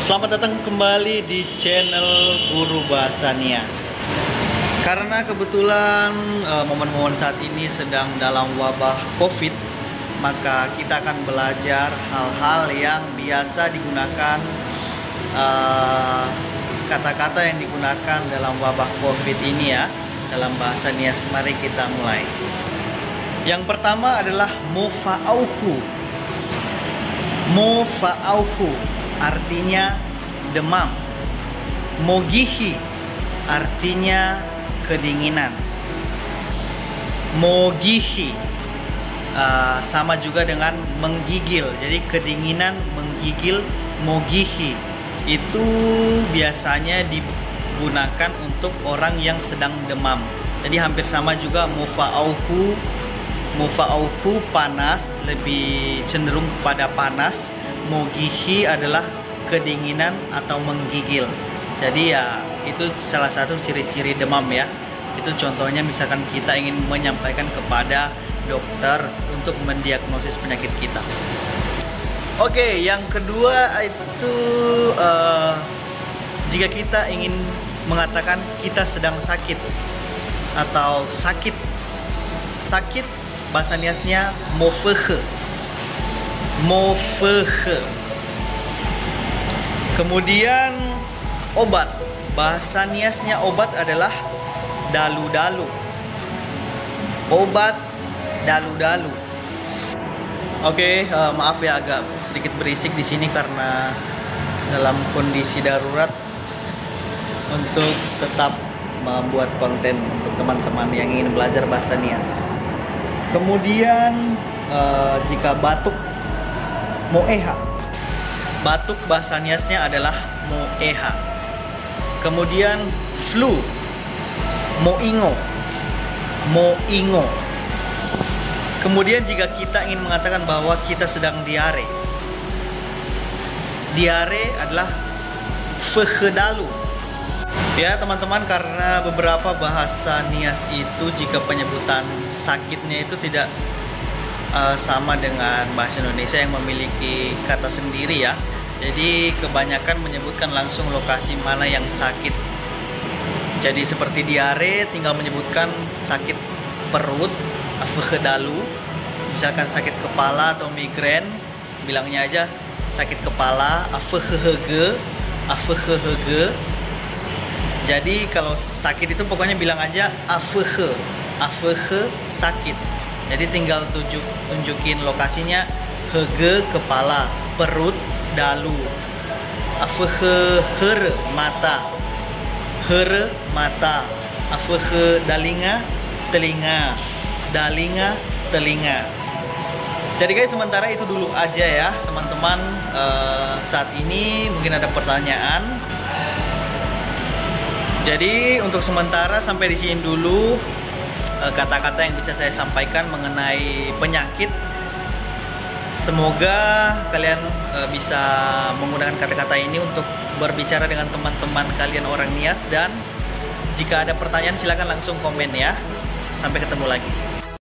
Selamat datang kembali di channel Guru Bahasa Nias. Karena kebetulan momen-momen saat ini sedang dalam wabah COVID, maka kita akan belajar hal-hal yang biasa digunakan, kata-kata yang digunakan dalam wabah COVID ini ya, dalam bahasa Nias. Mari kita mulai. Yang pertama adalah mofa'auhu. Mofa'auhu artinya demam. Mogihi artinya kedinginan. Mogihi sama juga dengan menggigil. Jadi kedinginan, menggigil, mogihi itu biasanya digunakan untuk orang yang sedang demam. Jadi hampir sama juga mofa'auhu. Mofa'auhu panas, lebih cenderung kepada panas. Mogihi adalah kedinginan atau menggigil. Jadi ya itu salah satu ciri-ciri demam ya. Itu contohnya misalkan kita ingin menyampaikan kepada dokter untuk mendiagnosis penyakit kita. Oke, yang kedua itu jika kita ingin mengatakan kita sedang sakit atau sakit. Sakit bahasa Niasnya mofehe. Mofehe. Kemudian obat. Bahasa Niasnya obat adalah dalu-dalu. Obat dalu-dalu. Oke, maaf ya agak sedikit berisik di sini karena dalam kondisi darurat untuk tetap membuat konten untuk teman-teman yang ingin belajar bahasa Nias. Kemudian jika batuk, moeha. Batuk bahasa Niasnya adalah moeha. Kemudian flu, moingo. Moingo. Kemudian jika kita ingin mengatakan bahwa kita sedang diare. Diare adalah fehedalu. Ya teman-teman, karena beberapa bahasa Nias itu jika penyebutan sakitnya itu tidak sama dengan bahasa Indonesia yang memiliki kata sendiri ya. Jadi kebanyakan menyebutkan langsung lokasi mana yang sakit. Jadi seperti diare tinggal menyebutkan sakit perut, afehedalu. Misalkan sakit kepala atau migrain, bilangnya aja sakit kepala, afehehege, afehehege. Jadi kalau sakit itu pokoknya bilang aja afehe, afehe sakit. Jadi tinggal tunjukin lokasinya, hege kepala, perut, dalu, afehe here mata, here mata, afehe dalinga telinga, dalinga telinga. Jadi guys, sementara itu dulu aja ya teman-teman. Saat ini mungkin ada pertanyaan. Jadi untuk sementara sampai di sini dulu kata-kata yang bisa saya sampaikan mengenai penyakit. Semoga kalian bisa menggunakan kata-kata ini untuk berbicara dengan teman-teman kalian orang Nias, dan jika ada pertanyaan silakan langsung komen ya. Sampai ketemu lagi.